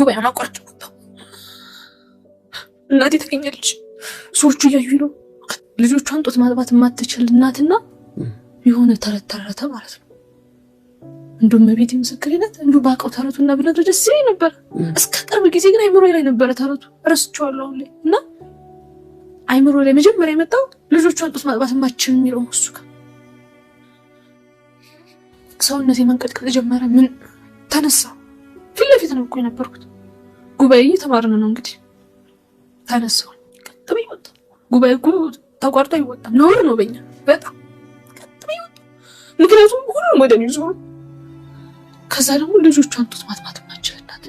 ጉባኤውን አቋርጬ ወጣሁ። እናቴ ተገኘች። ሰዎቹ እያዩኝ ነው። ልጆቿን ጡት ማጥባት የማትችል እናትና የሆነ ተረተ ማለት ነው። እንደውም በቤት ምስክርነት እንደው ባቀው ተረቱና ብለህ ደስ ይለኝ ነበር። እስከ ቅርብ ጊዜ ግን አይምሮዬ ላይ ነበረ ተረቱ። ረስቼዋለሁ አሁን ላይ እና አይምሮ ላይ መጀመሪያ የመጣው ልጆቿን ጡት ማጥባት የማትችል የሚለው እሱ ጋር ሰውነቴ መንቀጥቀጥ ጀመረ። ምን ተነሳ? ፊት ለፊት ነው እኮ የነበርኩት። ጉባኤ እየተማርን ነው እንግዲህ። ተነሳሁ፣ ቀጥ ብዬ ወጣሁ። ጉባኤ እኮ ተቋርጦ አይወጣም፣ ነውር ነው በእኛ በጣም። ቀጥ ብዬ ወጣሁ፣ ምክንያቱም ሁሉም ወደ እኔ ዞሩ። ከዛ ደግሞ ልጆቿን ጡት ማጥባት የማትችል እናት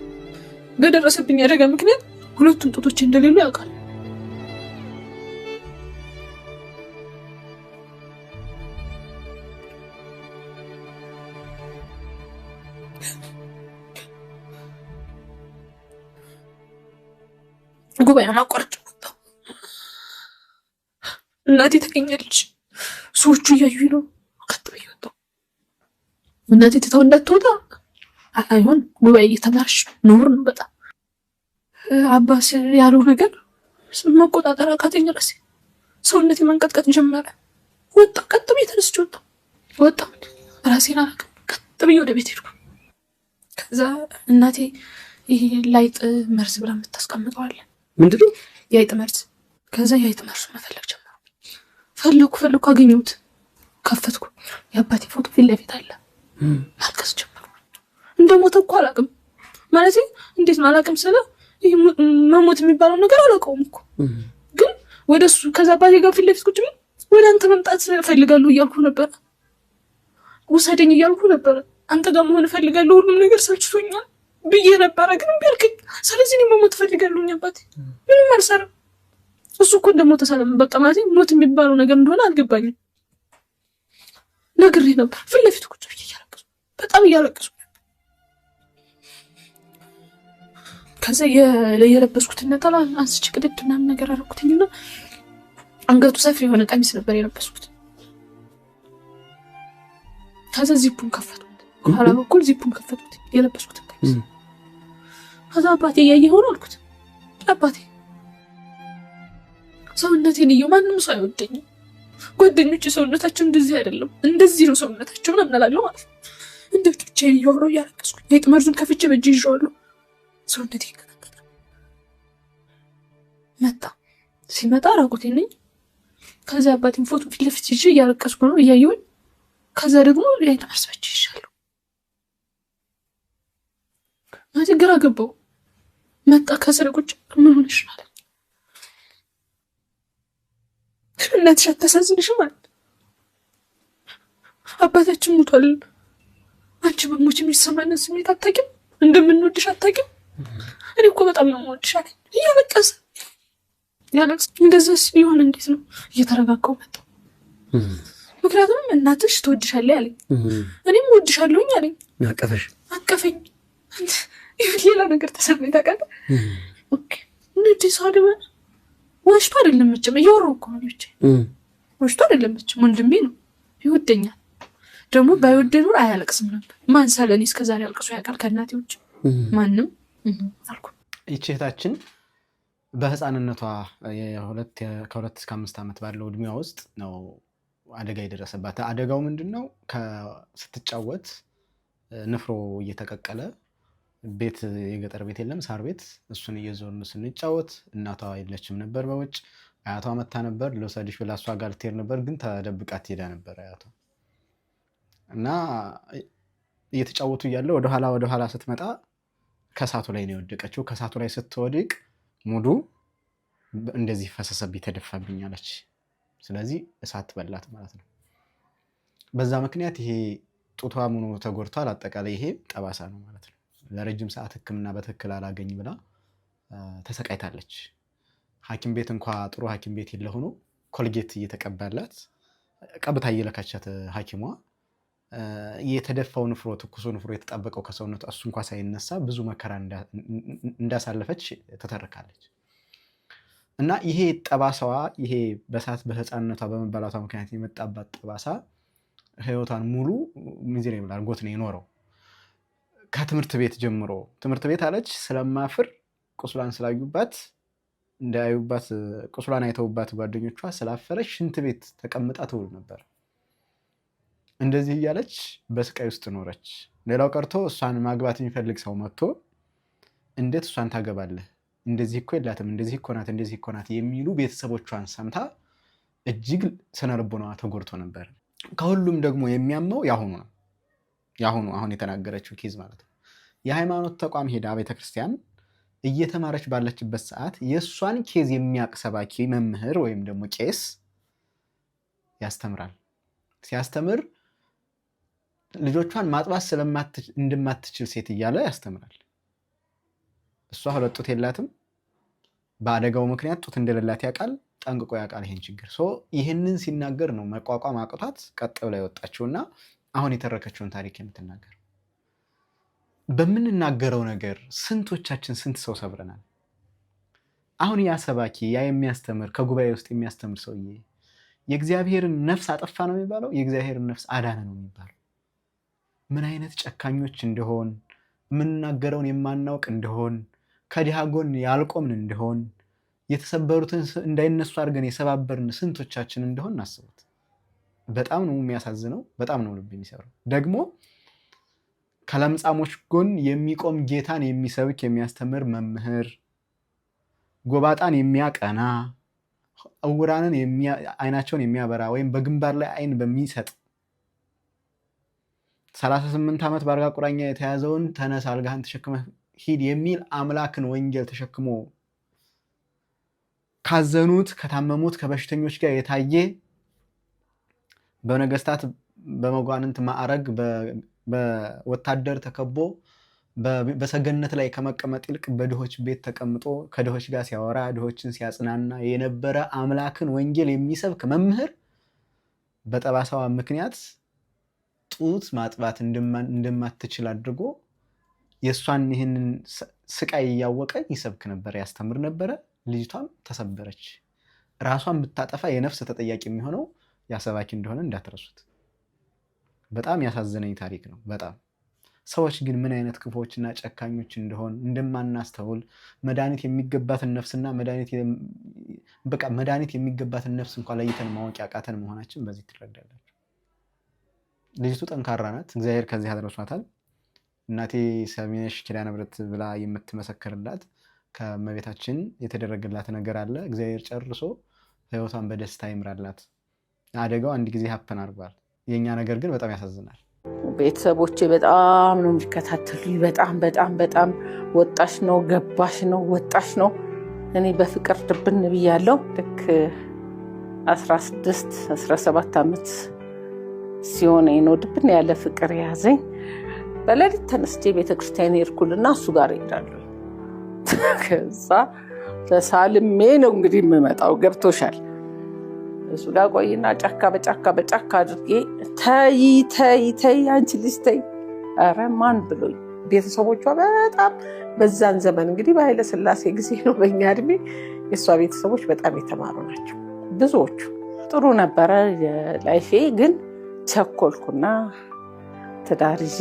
በደረሰብኝ አደጋ ምክንያት ሁለቱም ጡቶች እንደሌሉ ያውቃል። ጉባኤውን አቋርጬ ወጣሁ። እናቴ ተገኘች። ሰዎቹ እያዩኝ ነው። ቀጥ ብዬ ወጣሁ። እናቴ ትተው እንዳትወጣ አይሆን፣ ጉባኤ እየተማርሽ ነውር ነው በጣም። አባስ ያለው ነገር መቆጣጠር አቃተኝ። ራሴ ሰውነቴ መንቀጥቀጥ ጀመረ። ወጣሁ፣ ቀጥ ብዬ ተነስቼ ወጣሁ። ራሴን አላውቅም። ቀጥ ብዬ ወደ ቤት ሄድኩ። ከዛ እናቴ ይሄ ላይጥ መርዝ ብላ የምታስቀምጠዋል። ምንድን ነው? የአይጥ መርዝ። ከዛ የአይጥ መርዝ መፈለግ ጀመሩ። ፈለኩ፣ አገኘሁት፣ ከፈትኩ። የአባቴ ፎቶ ፊት ለፊት አለ። ማልቀስ ጀመሩ። እንደሞተ እኮ አላውቅም ማለት እንዴት ነው አላውቅም ስለ ይሄ መሞት የሚባለው ነገር አላውቀውም እኮ ግን ወደሱ ከዛ አባቴ ጋር ፊት ለፊት ቁጭ ብዬ ወደ አንተ መምጣት እፈልጋለሁ እያልኩ ነበረ። ውሰደኝ እያልኩ ነበረ። አንተ ጋር መሆን እፈልጋለሁ፣ ሁሉም ነገር ሰልችቶኛል ብዬ ነበረ። ግን እምቢ አልከኝ። ስለዚህ እኔ መሞት እፈልጋለሁ። አባቴ ምንም አልሰራም። እሱ እኮ እንደሞተ ሰላም በቃ ማለት ሞት የሚባለው ነገር እንደሆነ አልገባኝም። ነግሬ ነበር። ፊት ለፊት ቁጭ ብዬ እያለቀሱ በጣም እያለቀሱ። ከዛ የለበስኩትን ነጠላ አንስቼ ቅድድ ምናምን ነገር አደረኩትኝና አንገቱ ሰፊ የሆነ ቀሚስ ነበር የለበስኩት። ከዛ ዚፑን ከፈቱት፣ ከኋላ በኩል ዚፑን ከፈቱት የለበስኩትን ቀሚስ። ከዛ አባቴ እያየህ ሆኖ አልኩት፣ አባቴ ሰውነቴን እየው፣ ማንም ሰው አይወደኝም። ጓደኞቼ ሰውነታቸው እንደዚህ አይደለም፣ እንደዚህ ነው ሰውነታቸው ምናምን እላለሁ ማለት ነው። እንደ ብቻዬን እያወራሁ እያለቀስኩ የአይጥ መርዙን ከፍቼ በእጄ ይዤዋለሁ። ሰውነቴ ይንቀጠቀጣል። መጣ። ሲመጣ ራቁቴን ነኝ። ከዛ አባቴን ፎቶ ፊት ለፊት ይዤ እያለቀስኩ ነው እያየሁኝ። ከዛ ደግሞ የአይጥ መርዝ በእጄ ይዣለሁ። ማለት ግራ ገባው። መጣ ከስር ቁጭ ምን ሆነሽ ማለት እናትሽ አታሳዝንሽም ማለት አባታችን ሞቷል። አንቺ በሞች የሚሰማንን ስሜት አታውቂም፣ እንደምንወድሽ አታውቂም። እኔ እኮ በጣም ነው የምወድሽ አለኝ እያለቀሰ። እንደዛስ ቢሆን እንዴት ነው? እየተረጋጋው መጣሁ። ምክንያቱም እናትሽ ትወድሻለች አለኝ፣ እኔም እወድሻለሁኝ አለኝ። አቀፈኝ። ሌላ ነገር ተሰማኝ ታውቃለህ። ኦኬ እንዴ ሳደበ ወሽቶ አይደለም መቼም እያወራሁ እኮ ነው። ብቻ ወሽቶ አይደለም መቼም ወንድሜ ነው፣ ይወደኛል። ደግሞ ባይወደኝ ኖር አያለቅስም ነበር። ማን ሳለኝ እስከዛሬ አልቅሶ ያውቃል ከእናቴ ውጭ? ማንም አልኩ። ይህች እህታችን በህፃንነቷ ከ2 እስከ 5 ዓመት ባለው እድሜዋ ውስጥ ነው አደጋ የደረሰባት። አደጋው ምንድነው? ስትጫወት ንፍሮ እየተቀቀለ ቤት፣ የገጠር ቤት የለም ሳር ቤት፣ እሱን እየዞርን ስንጫወት እናቷ የለችም ነበር በውጭ። አያቷ መታ ነበር ልውሰድሽ ብላ እሷ ጋር ልትሄድ ነበር፣ ግን ተደብቃ ትሄዳ ነበር አያቷ። እና እየተጫወቱ እያለ ወደ ኋላ ስትመጣ ከሳቱ ላይ ነው የወደቀችው። ከሳቱ ላይ ስትወድቅ ሙሉ እንደዚህ ፈሰሰብኝ፣ ተደፋብኝ አለች። ስለዚህ እሳት በላት ማለት ነው። በዛ ምክንያት ይሄ ጡቷ ሙሉ ተጎድቷል። አጠቃላይ ይሄ ጠባሳ ነው ማለት ነው። ለረጅም ሰዓት ህክምና በትክክል አላገኝ ብላ ተሰቃይታለች። ሐኪም ቤት እንኳ ጥሩ ሐኪም ቤት የለ ሆኖ ኮልጌት እየተቀባላት ቀብታ እየለካቻት ሐኪሟ የተደፋው ንፍሮ፣ ትኩሱ ንፍሮ የተጣበቀው ከሰውነቷ እሱ እንኳ ሳይነሳ ብዙ መከራ እንዳሳለፈች ተተርካለች። እና ይሄ ጠባሳዋ፣ ይሄ በሳት በህፃንነቷ በመባላቷ ምክንያት የመጣባት ጠባሳ ህይወቷን ሙሉ ሚዘሬብል አድርጎት ነው የኖረው። ከትምህርት ቤት ጀምሮ ትምህርት ቤት አለች ስለማፍር ቁስሏን ስላዩባት እንዳያዩባት ቁስሏን አይተውባት ጓደኞቿ ስላፈረች ሽንት ቤት ተቀምጣ ትውል ነበር። እንደዚህ እያለች በስቃይ ውስጥ ኖረች። ሌላው ቀርቶ እሷን ማግባት የሚፈልግ ሰው መጥቶ እንዴት እሷን ታገባለህ? እንደዚህ እኮ የላትም፣ እንደዚህ እኮ ናት፣ እንደዚህ እኮ ናት የሚሉ ቤተሰቦቿን ሰምታ እጅግ ስነልቦናዋ ተጎድቶ ነበር። ከሁሉም ደግሞ የሚያመው ያሁኑ ነው። ያሁኑ አሁን የተናገረችው ኬዝ ማለት ነው። የሃይማኖት ተቋም ሄዳ ቤተክርስቲያን እየተማረች ባለችበት ሰዓት የእሷን ኬዝ የሚያውቅ ሰባኪ መምህር ወይም ደግሞ ቄስ ያስተምራል። ሲያስተምር ልጆቿን ማጥባት እንደማትችል ሴት እያለ ያስተምራል። እሷ ሁለት ጡት የላትም። በአደጋው ምክንያት ጡት እንደሌላት ያውቃል፣ ጠንቅቆ ያውቃል ይሄን ችግር። ይህንን ሲናገር ነው መቋቋም አቅቷት ቀጥ ብላ የወጣችውና አሁን የተረከችውን ታሪክ የምትናገር። በምንናገረው ነገር ስንቶቻችን ስንት ሰው ሰብረናል። አሁን ያ ሰባኪ ያ የሚያስተምር ከጉባኤ ውስጥ የሚያስተምር ሰውዬ የእግዚአብሔርን ነፍስ አጠፋ ነው የሚባለው? የእግዚአብሔርን ነፍስ አዳነ ነው የሚባለው? ምን አይነት ጨካኞች እንደሆን፣ የምንናገረውን የማናውቅ እንደሆን፣ ከድሃ ጎን ያልቆምን እንደሆን፣ የተሰበሩትን እንዳይነሱ አድርገን የሰባበርን ስንቶቻችን እንደሆን እናስቡት። በጣም ነው የሚያሳዝነው። በጣም ነው ልብ የሚሰብረው። ደግሞ ከለምጻሞች ጎን የሚቆም ጌታን የሚሰብክ የሚያስተምር መምህር፣ ጎባጣን የሚያቀና፣ እውራንን አይናቸውን የሚያበራ ወይም በግንባር ላይ አይን በሚሰጥ 38 ዓመት በአልጋ ቁራኛ የተያዘውን ተነስ አልጋህን ተሸክመህ ሂድ የሚል አምላክን ወንጌል ተሸክሞ ካዘኑት ከታመሙት ከበሽተኞች ጋር የታየ በነገስታት በመጓንንት ማዕረግ በወታደር ተከቦ በሰገነት ላይ ከመቀመጥ ይልቅ በድሆች ቤት ተቀምጦ ከድሆች ጋር ሲያወራ ድሆችን ሲያጽናና የነበረ አምላክን ወንጌል የሚሰብክ መምህር በጠባሳዋ ምክንያት ጡት ማጥባት እንደማትችል አድርጎ የእሷን ይህንን ስቃይ እያወቀ ይሰብክ ነበር፣ ያስተምር ነበረ። ልጅቷም ተሰበረች። ራሷን ብታጠፋ የነፍስ ተጠያቂ የሚሆነው ያሰባኪ እንደሆነ እንዳትረሱት። በጣም ያሳዘነኝ ታሪክ ነው። በጣም ሰዎች ግን ምን አይነት ክፉዎችና ጨካኞች እንደሆን እንደማናስተውል መድኃኒት የሚገባትን ነፍስና መድኃኒት የሚገባትን ነፍስ እንኳን ለይተን ማወቅ ያቃተን መሆናችን በዚህ ትረዳላችሁ። ልጅቱ ጠንካራ ናት። እግዚአብሔር ከዚህ አድርሷታል። እናቴ ሰሚነሽ ኪዳነ ምሕረት ብላ የምትመሰክርላት ከመቤታችን የተደረገላት ነገር አለ። እግዚአብሔር ጨርሶ ህይወቷን በደስታ ይምራላት። አደጋው አንድ ጊዜ ሀፕን አድርጓል። የኛ ነገር ግን በጣም ያሳዝናል። ቤተሰቦቼ በጣም ነው የሚከታተሉኝ። በጣም ወጣሽ ነው ገባሽ ነው ወጣሽ ነው። እኔ በፍቅር ድብን ብያለሁ። ልክ 16-17 ዓመት ሲሆን ነው ድብን ያለ ፍቅር ያዘኝ። በሌሊት ተነስቼ ቤተክርስቲያን ሄድኩልና እሱ ጋር እሄዳለሁ። ከዛ ተሳልሜ ነው እንግዲህ የምመጣው። ገብቶሻል? እሱ ጋር ቆይና ጫካ በጫካ አድርጌ ተይ አንቺ ልጅ ተይ። ኧረ ማን ብሎኝ? ቤተሰቦቿ በጣም በዛን ዘመን እንግዲህ በኃይለ ሥላሴ ጊዜ ነው በእኛ እድሜ። የእሷ ቤተሰቦች በጣም የተማሩ ናቸው ብዙዎቹ። ጥሩ ነበረ ላይፌ። ግን ቸኮልኩና ትዳር ይዤ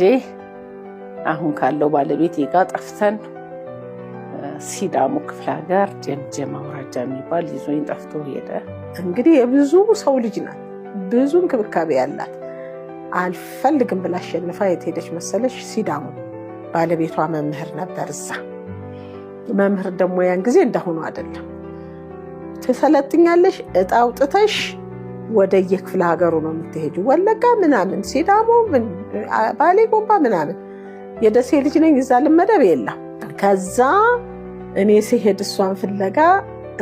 አሁን ካለው ባለቤቴ ጋር ጠፍተን ሲዳሞ ክፍለ ሀገር ጀምጀም አውራጃ የሚባል ይዞኝ ጠፍቶ ሄደ። እንግዲህ የብዙ ሰው ልጅ ናት፣ ብዙ እንክብካቤ ያላት። አልፈልግም ብላ አሸንፋ የት ሄደች መሰለሽ? ሲዳሞ። ባለቤቷ መምህር ነበር እዛ። መምህር ደግሞ ያን ጊዜ እንዳሁኑ አይደለም። ትሰለጥኛለሽ፣ እጣ አውጥተሽ ወደ የክፍለ ሀገሩ ነው የምትሄጂው። ወለጋ ምናምን፣ ሲዳሞ፣ ባሌ ጎባ ምናምን። የደሴ ልጅ ነኝ፣ እዛ ልመደብ የለም። ከዛ እኔ ሲሄድ እሷን ፍለጋ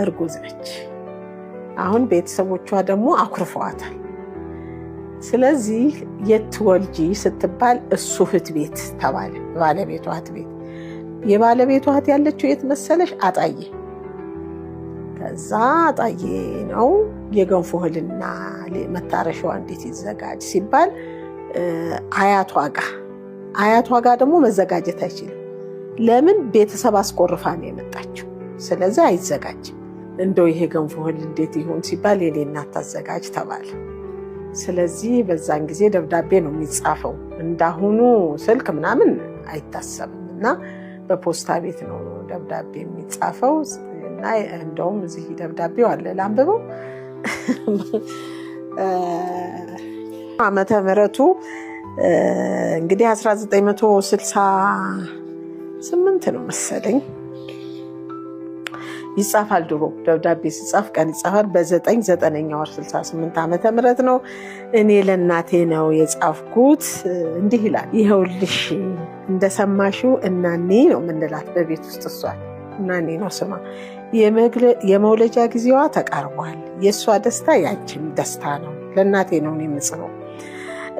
እርጉዝ ነች። አሁን ቤተሰቦቿ ደግሞ አኩርፈዋታል። ስለዚህ የትወልጂ ስትባል እሱ እህት ቤት ተባለ። ባለቤቷ እህት ቤት። የባለቤቷ እህት ያለችው የት መሰለሽ? አጣዬ። ከዛ አጣዬ ነው የገንፎ እህልና መታረሻዋ እንዴት ይዘጋጅ ሲባል አያቷ ጋር ደግሞ መዘጋጀት አይችልም። ለምን? ቤተሰብ አስቆርፋ ነው የመጣችው። ስለዚህ አይዘጋጅም። እንደው ይሄ ገንፎ እህል እንዴት ይሆን ሲባል የኔ እናት ታዘጋጅ ተባለ። ስለዚህ በዛን ጊዜ ደብዳቤ ነው የሚጻፈው። እንዳሁኑ ስልክ ምናምን አይታሰብም እና በፖስታ ቤት ነው ደብዳቤ የሚጻፈው እና እንደውም እዚህ ደብዳቤው አለ ላንብበው። ዓመተ ምህረቱ እንግዲህ 1968 ነው መሰለኝ ይጻፋል። ድሮ ደብዳቤ ሲጻፍ ቀን ይጻፋል። በ9ኛ ወር 68 ዓመተ ምህረት ነው። እኔ ለእናቴ ነው የጻፍኩት። እንዲህ ይላል። ይኸውልሽ እንደሰማሽው እናኔ ነው የምንላት በቤት ውስጥ እሷን እናኔ ነው ስማ። የመውለጃ ጊዜዋ ተቃርቧል። የእሷ ደስታ ያንቺም ደስታ ነው። ለእናቴ ነው የምጽፈው።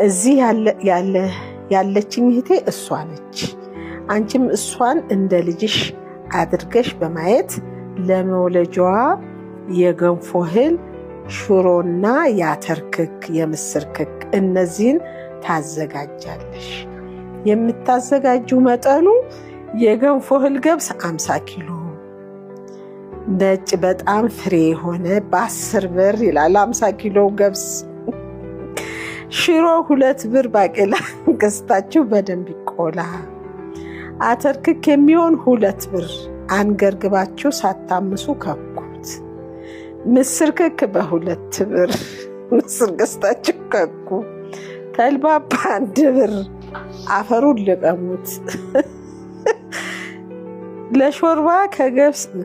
እዚህ ያለችኝ እህቴ እሷ ነች። አንቺም እሷን እንደ ልጅሽ አድርገሽ በማየት ለመውለጃዋ የገንፎ እህል፣ ሽሮና የአተር ክክ፣ የምስር ክክ እነዚህን ታዘጋጃለሽ። የምታዘጋጁ መጠኑ የገንፎ እህል ገብስ 50 ኪሎ ነጭ በጣም ፍሬ የሆነ በ10 ብር ይላል። 50 ኪሎ ገብስ። ሽሮ 2 ብር ባቄላ ገዝታችሁ በደንብ ይቆላ። አተር ክክ የሚሆን 2 ብር አንገርግባችሁ ሳታምሱ ከኩት። ምስር ክክ በ2 ብር ምስር ገዝታችሁ ከኩ። ተልባ በ1 ብር አፈሩን ልቀሙት። ለሾርባ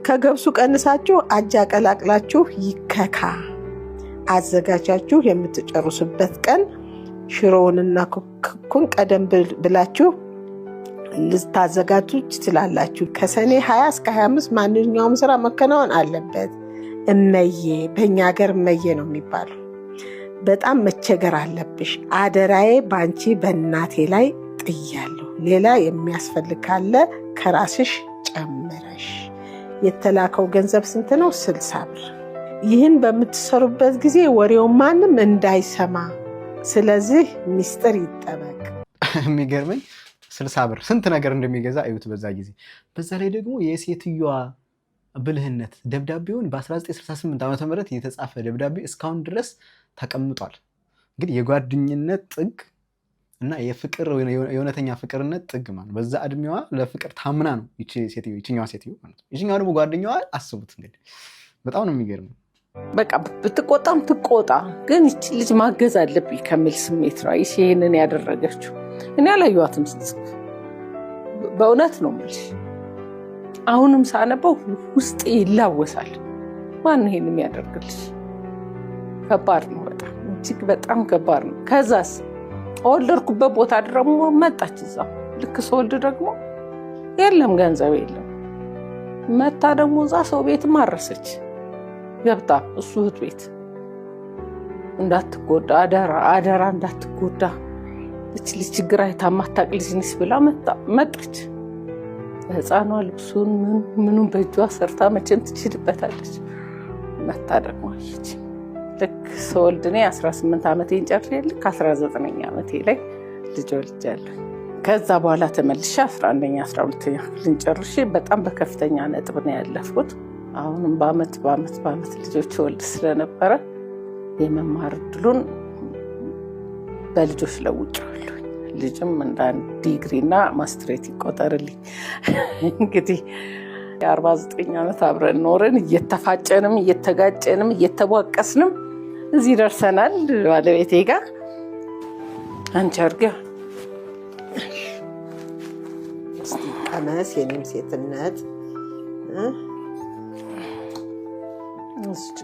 ከገብሱ ቀንሳችሁ አጃ ቀላቅላችሁ ይከካ። አዘጋጃችሁ የምትጨርሱበት ቀን ሽሮውንና ክኩን ቀደም ብላችሁ ልታዘጋጁ ትችላላችሁ። ከሰኔ 20 እስከ 25 ማንኛውም ስራ መከናወን አለበት። እመዬ በእኛ ሀገር እመዬ ነው የሚባለው። በጣም መቸገር አለብሽ። አደራዬ በአንቺ በእናቴ ላይ ጥያለሁ። ሌላ የሚያስፈልግ ካለ ከራስሽ ጨምረሽ። የተላከው ገንዘብ ስንት ነው? 60 ብር። ይህን በምትሰሩበት ጊዜ ወሬውን ማንም እንዳይሰማ፣ ስለዚህ ሚስጥር ይጠበቅ። የሚገርመኝ 60 ብር ስንት ነገር እንደሚገዛ እዩት በዛ ጊዜ። በዛ ላይ ደግሞ የሴትዮዋ ብልህነት ደብዳቤውን በ1968 ዓ.ም የተጻፈ ደብዳቤ እስካሁን ድረስ ተቀምጧል። እንግዲህ የጓደኝነት ጥግ እና የፍቅር የእውነተኛ ፍቅርነት ጥግ ማለት በዛ እድሜዋ ለፍቅር ታምና ነው ይችኛዋ ሴትዮ ማለት ነው። ይችኛዋ ደግሞ ጓደኛዋ አስቡት እንግዲህ በጣም ነው የሚገርመው። በቃ ብትቆጣም ትቆጣ፣ ግን ይቺ ልጅ ማገዝ አለብኝ ከሚል ስሜት ነው ይሄንን ያደረገችው። እኔ አላየኋትም ስትጽፍ፣ በእውነት ነው የምልሽ። አሁንም ሳነበው ውስጤ ይላወሳል። ማን ይሄን የሚያደርግልሽ? ከባድ ነው፣ በጣም እጅግ በጣም ከባድ ነው። ከዛስ ወለድኩበት ቦታ ደግሞ መጣች። እዛ ልክ ስወልድ ደግሞ የለም ገንዘብ የለም። መታ ደግሞ እዛ ሰው ቤት ማረሰች ገብታ እሱ እህት ቤት እንዳትጎዳ አደራ እንዳትጎዳ እቺ ልጅ ችግር አይታ ማታቅ ልጅ ነች ብላ መጣች። ህፃኗ ልብሱን ምኑን በእጇ ሰርታ መቼም ትችልበታለች። መታ ደግሞ ይቺ ልክ ስወልድ እኔ 18 ዓመቴን ጨርሼ ልክ 19ኛ ዓመቴ ላይ ልጅ ወልጃለሁ። ከዛ በኋላ ተመልሼ 11ኛ 12ኛ ክፍልን ጨርሼ በጣም በከፍተኛ ነጥብ ነው ያለፍኩት። አሁንም በአመት ልጆች ወልድ ስለነበረ የመማር እድሉን በልጆች ለውጫለሁ። ልጅም እንደ ዲግሪና ማስትሬት ይቆጠርልኝ። እንግዲህ የ49 ዓመት አብረን ኖረን እየተፋጨንም እየተጋጨንም እየተቧቀስንም እዚህ ደርሰናል። ባለቤቴ ጋር አንቺ አርጋ ቀመስ የኔም ሴትነት እስቲ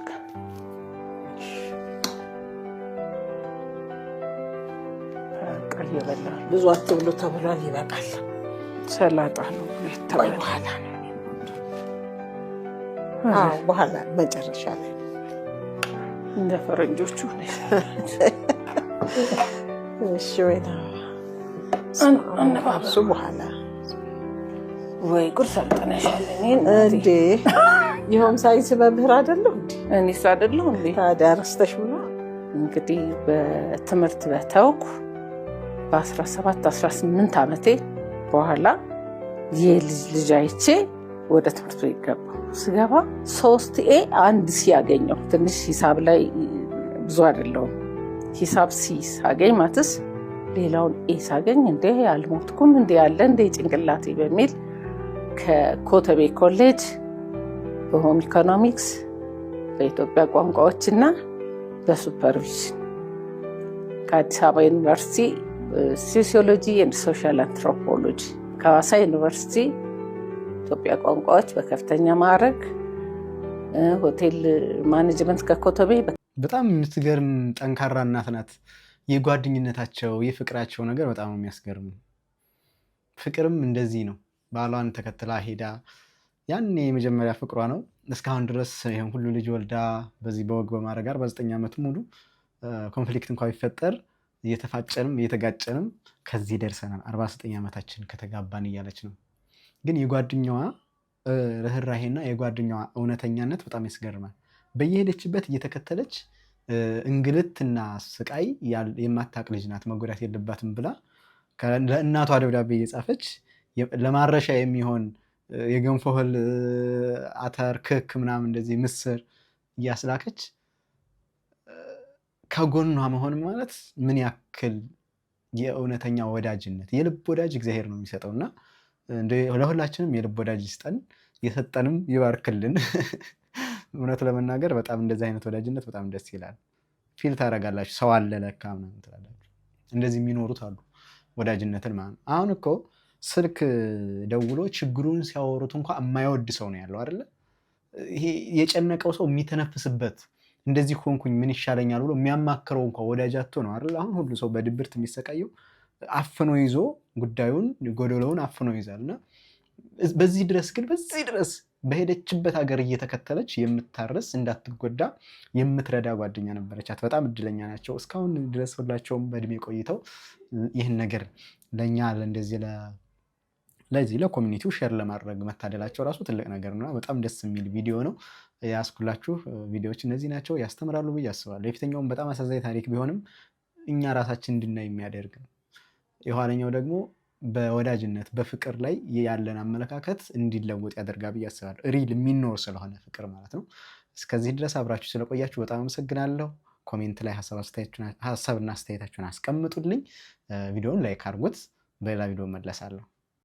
ይበላ ብዙ አትብሉ ተብሏል። ይበቃል። ሰላጣ ነው በኋላ በኋላ መጨረሻ ላይ እንደ ፈረንጆቹ ነሽ። እሺ ወይ አንባብሱ በኋላ ወይ ጉድ ሰልጠነሻል። እንዴ ይኸውም ሳይንስ መምህር አይደለሁ እንዴ? እኔስ አይደለሁ እንዴ? ታዲያ ረስተሽ ምን? እንግዲህ በትምህርት በተውኩ በ17-18 ዓመቴ በኋላ የልጅ አይቼ ወደ ትምህርት ቤት ገባሁ። ስገባ 3A 1 ሲ ያገኘው። ትንሽ ሂሳብ ላይ ብዙ አይደለሁም። ሂሳብ ሲ ሳገኝ ማትስ ሌላውን ኤ ሳገኝ እንዴ አልሞትኩም እንዴ ያለ እንዴ ጭንቅላቴ በሚል ከኮተቤ ኮሌጅ በሆም ኢኮኖሚክስ በኢትዮጵያ ቋንቋዎችና በሱፐርቪዥን ከአዲስ አበባ ዩኒቨርሲቲ ሶሲዮሎጂ ኤንድ ሶሻል አንትሮፖሎጂ ከሐዋሳ ዩኒቨርሲቲ ኢትዮጵያ ቋንቋዎች በከፍተኛ ማዕረግ ሆቴል ማኔጅመንት ከኮተቤ። በጣም የምትገርም ጠንካራ እናት ናት። የጓደኝነታቸው የፍቅራቸው ነገር በጣም የሚያስገርም። ፍቅርም እንደዚህ ነው። ባሏን ተከትላ ሄዳ ያኔ የመጀመሪያ ፍቅሯ ነው። እስካሁን ድረስ ይሄን ሁሉ ልጅ ወልዳ በዚህ በወግ በማድረግ 49 ዓመት ሙሉ ኮንፍሊክት እንኳን ቢፈጠር እየተፋጨንም እየተጋጨንም ከዚህ ደርሰናል። 49 ዓመታችን ከተጋባን እያለች ነው። ግን የጓደኛዋ ርህራሄና የጓደኛዋ እውነተኛነት በጣም ያስገርማል። በየሄደችበት እየተከተለች እንግልትና ስቃይ የማታቅ ልጅ ናት፣ መጎዳት የለባትም ብላ ለእናቷ ደብዳቤ እየጻፈች ለማረሻ የሚሆን የገንፎ እህል፣ አተር፣ ክክ ምናምን እንደዚህ ምስር እያስላከች ከጎኗ መሆን ማለት ምን ያክል የእውነተኛ ወዳጅነት። የልብ ወዳጅ እግዚአብሔር ነው የሚሰጠው እና ለሁላችንም የልብ ወዳጅ ይስጠን፣ የሰጠንም ይባርክልን። እውነት ለመናገር በጣም እንደዚህ አይነት ወዳጅነት በጣም ደስ ይላል። ፊል ታደርጋላችሁ፣ ሰው አለ ለካ ምናምን ትላላችሁ። እንደዚህ የሚኖሩት አሉ ወዳጅነትን ማለት። አሁን እኮ ስልክ ደውሎ ችግሩን ሲያወሩት እንኳ የማይወድ ሰው ነው ያለው አይደለ? ይሄ የጨነቀው ሰው የሚተነፍስበት እንደዚህ ሆንኩኝ ምን ይሻለኛል ብሎ የሚያማክረው እንኳ ወዳጃቶ ነው አይደል? አሁን ሁሉ ሰው በድብርት የሚሰቃየው አፍኖ ይዞ ጉዳዩን ጎደሎውን አፍኖ ይዛል። እና በዚህ ድረስ ግን በዚህ ድረስ በሄደችበት ሀገር እየተከተለች የምታርስ እንዳትጎዳ የምትረዳ ጓደኛ ነበረቻት። በጣም እድለኛ ናቸው። እስካሁን ድረስ ሁላቸውም በእድሜ ቆይተው ይህን ነገር ለእኛ ለዚህ ለኮሚኒቲው ሼር ለማድረግ መታደላቸው ራሱ ትልቅ ነገር ነው። በጣም ደስ የሚል ቪዲዮ ነው ያስኩላችሁ። ቪዲዮዎች እነዚህ ናቸው፣ ያስተምራሉ ብዬ አስባለሁ። የፊተኛውም በጣም አሳዛኝ ታሪክ ቢሆንም እኛ ራሳችን እንድናይ የሚያደርግ ነው። የኋለኛው ደግሞ በወዳጅነት በፍቅር ላይ ያለን አመለካከት እንዲለወጥ ያደርጋ ብዬ አስባለሁ። ሪል የሚኖር ስለሆነ ፍቅር ማለት ነው። እስከዚህ ድረስ አብራችሁ ስለቆያችሁ በጣም አመሰግናለሁ። ኮሜንት ላይ ሀሳብና አስተያየታችሁን አስቀምጡልኝ። ቪዲዮውን ላይክ አድርጉት። በሌላ ቪዲዮ መለሳለሁ።